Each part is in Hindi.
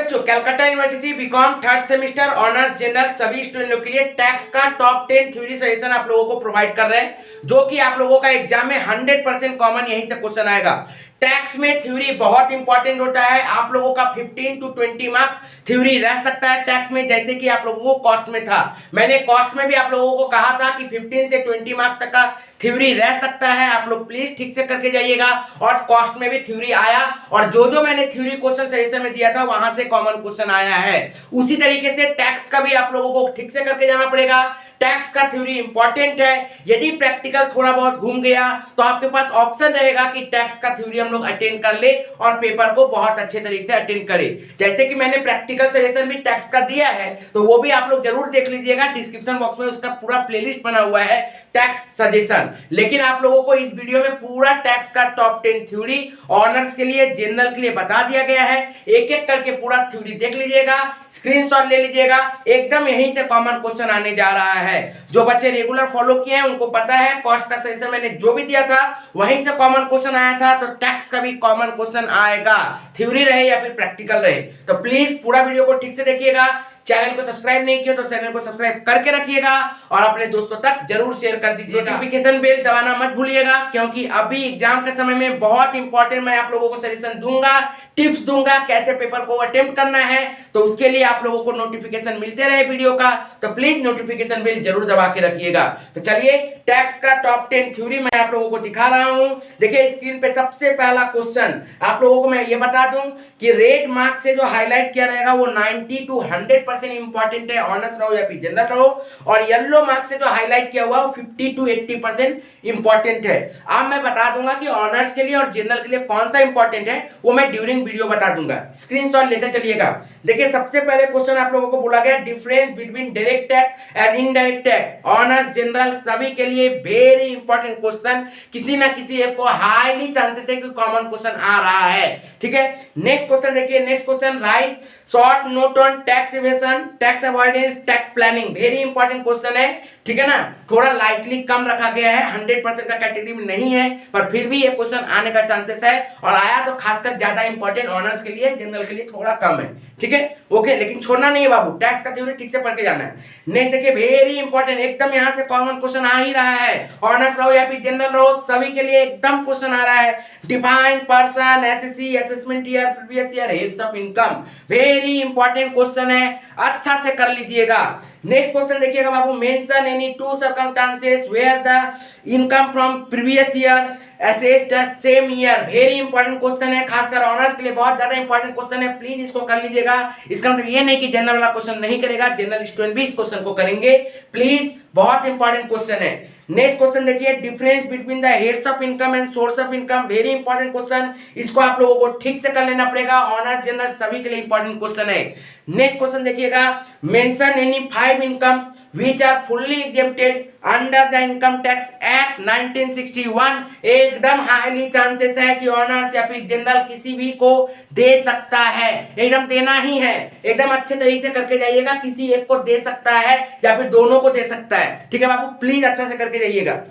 बच्चों, Calcutta university BCom third semester honours general सभी स्टूडेंटों के लिए टैक्स का टॉप 10 थ्योरी सजेशन आप लोगों को प्रोवाइड कर रहे हैं, जो कि आप लोगों का एग्जाम में 100% कॉमन यहीं से क्वेश्चन आएगा। टैक्स में थ्योरी बहुत इंपॉर्टेंट होता है। आप लोगों का 15 to 20 मार्क्स थ्योरी रह सकता है टैक्स में, जैसे कि आप लोगों को कॉस्ट में था। मैंने कॉस्ट में भी आप लोगों को कहा था कि 15 से 20 मार्क्स तक का थ्योरी रह सकता है। आप लोग प्लीज ठीक से करके जाइएगा। और कॉस्ट में भी थ्योरी आया, और जो मैंने थ्योरी क्वेश्चन सजेशन में दिया था वहां से कॉमन क्वेश्चन आया है। उसी तरीके से टैक्स का भी आप लोगों को ठीक से करके जाना पड़ेगा। टैक्स का थ्योरी इंपॉर्टेंट है। यदि प्रैक्टिकल थोड़ा बहुत घूम गया तो आपके पास ऑप्शन रहेगा कि टैक्स का थ्योरी हम लोग अटेंड कर ले और पेपर को बहुत अच्छे तरीके से अटेंड करें। जैसे कि मैंने प्रैक्टिकल सजेशन भी टैक्स का दिया है, तो वो भी आप लोग जरूर देख लीजिएगा। डिस्क्रिप्शन बॉक्स में उसका पूरा प्लेलिस्ट बना हुआ है टैक्स सजेशन। लेकिन आप लोगों को इस वीडियो में पूरा टैक्स का टॉप 10 थ्योरी ऑनर्स के लिए, जनरल के लिए बता दिया गया है। एक एक करके पूरा थ्योरी देख लीजिएगा, स्क्रीनशॉट ले लीजिएगा। एकदम यहीं से कॉमन क्वेश्चन आने जा रहा है। जो बच्चे रेगुलर फॉलो किए हैं उनको पता है कॉस्ट का सजेशन मैंने जो भी दिया था वहीं से कॉमन क्वेश्चन आया था, तो टैक्स का भी कॉमन क्वेश्चन आएगा, थ्योरी रहे या फिर प्रैक्टिकल रहे। तो प्लीज पूरा वीडियो को ठीक से देखिएगा। चैनल को सब्सक्राइब नहीं किया तो चैनल को सब्सक्राइब करके रखिएगा और अपने दोस्तों तक जरूर शेयर कर दीजिएगा। नोटिफिकेशन बेल दबाना मत भूलिएगा, क्योंकि अभी एग्जाम के समय में बहुत इंपॉर्टेंट मैं आप लोगों को सजेशन दूंगा, टिप्स दूंगा कैसे पेपर को अटेम्प्ट करना है। तो उसके लिए आप लोगों को नोटिफिकेशन मिलते रहे वीडियो का, तो प्लीज नोटिफिकेशन बेल जरूर दबा के रखिएगा। तो चलिए टैक्स का टॉप 10 थ्योरी मैं आप लोगों को दिखा रहा हूं। देखिए स्क्रीन पे सबसे पहला क्वेश्चन आप लोगों को मैं ये बता दूं कि रेड मार्क से जो हाईलाइट किया रहेगा वो 90 to 100% इंपॉर्टेंट है, ऑनर्स रहो या फिर जनरल रहो। और येलो मार्क से जो हाईलाइट किया हुआ वो 50 to 80% इंपॉर्टेंट है। अब मैं बता दूंगा कि ऑनर्स के लिए और जनरल के लिए कौन सा इंपॉर्टेंट है, वो मैं ड्यूरिंग वीडियो बता दूंगा। स्क्रीनशॉट लेते चलिएगा। देखिए सबसे पहले क्वेश्चन आप लोगों को बोला गया difference between direct tax and indirect tax, honours general सभी के लिए वेरी इंपॉर्टेंट क्वेश्चन। किसी ना किसी एक को हाईली चांसेस है कि कॉमन क्वेश्चन आ रहा है। ठीक है, नेक्स्ट क्वेश्चन देखिए। Next question right short note on tax evasion, tax avoidance, tax planning, very important question है। ठीक है ना, थोड़ा लाइटली कम रखा गया है, 100% का कैटेगरी में नहीं है, पर फिर भी ये क्वेश्चन आने का चांसेस है। और आया तो खासकर ज्यादा इंपॉर्टेंट ऑनर्स के लिए, जनरल के लिए थोड़ा कम है। ठीक है, ओके, लेकिन छोड़ना नहीं है बाबू, टैक्स का थ्योरी ठीक से पढ़ के जाना है। नेक्स्ट देखिए वेरी इंपॉर्टेंट, एकदम यहां से कॉमन क्वेश्चन आ ही रहा है। ऑनर्स रहो या फिर जनरल रहो सभी के लिए एकदम क्वेश्चन आ रहा है। Define person, SSC, assessment year, previous year, heads of income, very important question है, अच्छा से कर लीजिएगा। नेक्स्ट क्वेश्चन देखिएगा बाबू, mention any two circumstances where the income from previous year assessed the same year, very important question है, खासकर ऑनर्स के लिए बहुत ज्यादा इंपॉर्टेंट क्वेश्चन है। प्लीज इसको कर लीजिएगा। इसका मतलब ये नहीं कि जनरल वाला क्वेश्चन नहीं करेगा, जनरल स्टूडेंट भी इस क्वेश्चन को करेंगे। प्लीज बहुत इंपॉर्टेंट क्वेश्चन है। नेक्स्ट क्वेश्चन देखिए difference between the heads of income and source of income, very important question, इसको आप लोगों को ठीक से कर लेना पड़ेगा। ऑनर्स जनरल सभी के लिए इंपॉर्टेंट क्वेश्चन है। नेक्स्ट क्वेश्चन देखिएगा, mention any 5 incomes which are fully exempted under the income tax act 1961, एकदम हाईली चांसेस है कि ऑनर्स या फिर जनरल किसी भी को दे सकता है, एकदम देना ही है। एकदम अच्छे तरीके से करके जाइएगा, किसी एक को दे सकता है या फिर दोनों को दे सकता है। ठीक है बाबू, प्लीज अच्छा से करके जाइएगा।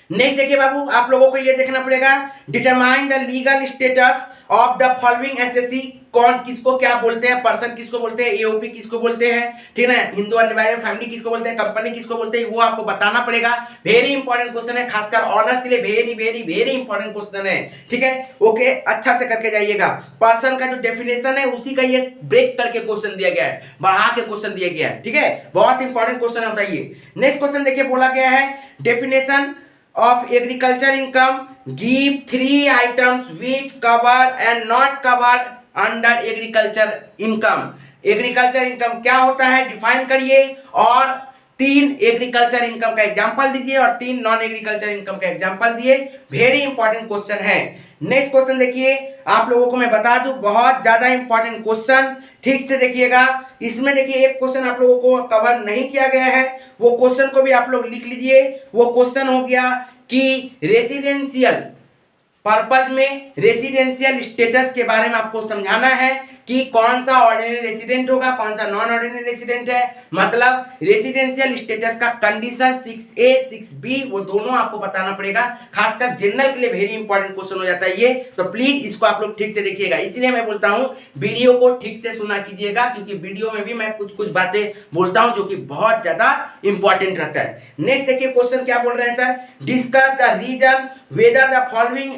नेक्स्ट देखिए बाबू, आप लोगों को ये देखना पड़ेगा determine the legal status of the following SSC, कौन किसको क्या बोलते हैं, पर्सन किसको बोलते हैं, एओपी किसको बोलते हैं, ठीक है, हिंदू अनडिवाइडेड फैमिली किसको बोलते हैं, कंपनी किसको बोलते हैं, वो आपको बताना पड़ेगा। वेरी इंपॉर्टेंट क्वेश्चन है, खासकर ऑनर्स के लिए very very very important question है। ठीक है, ओके, अच्छा से करके जाइएगा। पर्सन का जो डेफिनेशन है उसी का ये ब्रेक करके क्वेश्चन दिया गया है, बढ़ा के क्वेश्चन दिया गया है। ठीक है, बहुत इंपॉर्टेंट क्वेश्चन होता है ये। नेक्स्ट क्वेश्चन देखिए, बोला गया है definition of agriculture income, give 3 items which cover and not cover under agriculture income। Agriculture income क्या होता है डिफाइन करिए, और 3 एग्रीकल्चर इनकम का एग्जांपल दीजिए और 3 नॉन एग्रीकल्चर इनकम का एग्जांपल दिए। वेरी इंपॉर्टेंट क्वेश्चन है। नेक्स्ट क्वेश्चन देखिए, आप लोगों को मैं बता दूं बहुत ज्यादा इंपॉर्टेंट क्वेश्चन, ठीक से देखिएगा। इसमें देखिए एक क्वेश्चन आप लोगों को कवर नहीं किया गया है, वो क्वेश्चन को भी आप लोग लिख लीजिए। वो क्वेश्चन हो गया कि रेसिडेंशियल पर्पज में रेसिडेंशियल स्टेटस के बारे में आपको समझाना है कि कौन सा ऑर्डिनरी रेसिडेंट होगा, कौन सा नॉन ऑर्डिनरी रेसिडेंट है। मतलब रेसिडेंशियल स्टेटस का कंडीशन 6A 6B वो दोनों आपको बताना पड़ेगा। खासकर जनरल के लिए वेरी इंपॉर्टेंट क्वेश्चन हो जाता है ये, तो प्लीज इसको आप लोग ठीक से देखिएगा। इसलिए मैं बोलता हूं वीडियो को ठीक से सुना कीजिएगा, क्योंकि वीडियो में भी मैं कुछ बातें बोलता हूं जो कि बहुत ज्यादा इंपॉर्टेंट रहता है। नेक्स्ट देखिए क्वेश्चन क्या बोल रहे हैं sir, discuss the reason whether the following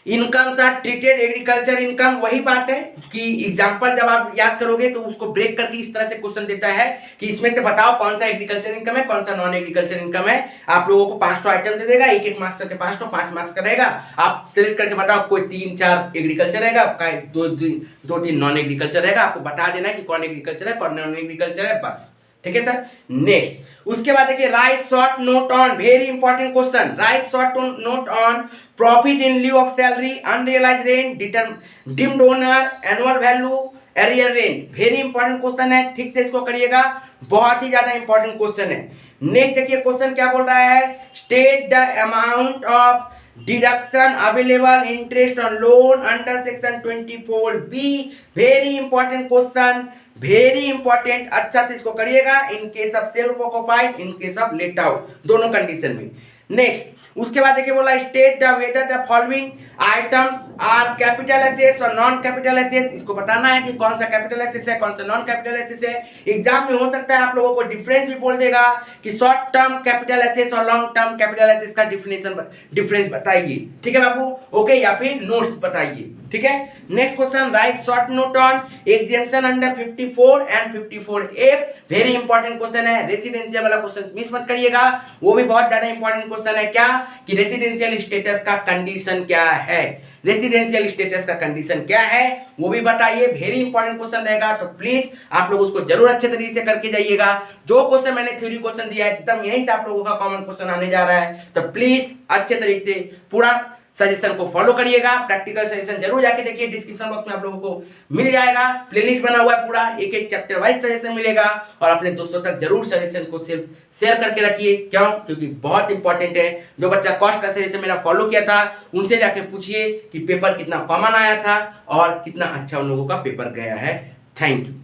incomes are treated agriculture income. वही बात है कि एग्जांपल जब आप याद करोगे तो उसको ब्रेक करके इस तरह से क्वेश्चन देता है कि इसमें से बताओ कौन सा एग्रीकल्चर इनकम है, कौन सा नॉन एग्रीकल्चर इनकम है। आप लोगों को 5 आइटम दे देगा, एक एक मार्क्स करके 5 मार्क्स का रहेगा। आप सिलेक्ट करके बताओ, कोई 3-4 एग्रीकल्चर रहेगा, आपका 2-3 नॉन एग्रीकल्चर रहेगा। आपको बता देना कि कौन एग्रीकल्चर है कौन नॉन एग्रीकल्चर है, बस। ठीक है सर। नेक्स्ट उसके बाद देखिए right short note on, very important question, right short note on profit in lieu of salary, unrealised rent, deemed owner, annual value, arrear rent. Very important question है, ठीक से इसको करिएगा, बहुत ही ज्यादा इंपॉर्टेंट क्वेश्चन है। नेक्स्ट देखिए क्वेश्चन क्या बोल रहा है, state the amount of deduction available interest on loan under section 24B। Very important question, very important, अच्छा से इसको करिएगा। In case of self occupied, in case of let out, दोनों कंडीशन में। नेक्स्ट उसके बाद देखिए बोला state the weather the following items are capital assets और नॉन कैपिटल एसेट्स। इसको बताना है कि कौन सा कैपिटल एसेट्स है कौन सा नॉन कैपिटल एसेट्स है। एग्जाम में हो सकता है आप लोगों को डिफरेंस भी बोल देगा कि शॉर्ट टर्म कैपिटल एसेट्स और लॉन्ग टर्म कैपिटल एसेट्स का डिफरेंस बताइए। ठीक है बाबू, ओके, या फिर नोट्स बताइए। ठीक है। Next question, right short note on exemption under 54 and 54A। Very important question है, रेसिडेंशियल वाला क्वेश्चन मिस मत करिएगा, वो भी बहुत ज्यादा इंपॉर्टेंट क्वेश्चन है। क्या कि रेसिडेंशियल स्टेटस का कंडीशन क्या है, रेसिडेंशियल स्टेटस का कंडीशन क्या है वो भी बताइए। वेरी इंपॉर्टेंट क्वेश्चन रहेगा, तो प्लीज आप लोग उसको जरूर अच्छे तरीके से करके जाइएगा। जो क्वेश्चन मैंने थ्योरी क्वेश्चन दिया है एकदम यहीं से आप लोगों का कॉमन क्वेश्चन आने जा रहा है, तो प्लीज अच्छे तरीके से पूरा सजेशन को फॉलो करिएगा। प्रैक्टिकल सजेशन जरूर जाके देखिए, डिस्क्रिप्शन बॉक्स में आप लोगों को मिल जाएगा, प्लेलिस्ट बना हुआ है पूरा, एक एक चैप्टर वाइज सजेशन मिलेगा। और अपने दोस्तों तक जरूर सजेशन को सिर्फ शेयर करके रखिए, क्यों, क्योंकि बहुत इंपॉर्टेंट है। जो बच्चा कॉस्ट का सजेशन मेरा फॉलो किया था उनसे जाके पूछिए कि पेपर कितना कॉमन आया था और कितना अच्छा उन लोगों का पेपर गया है। Thank you.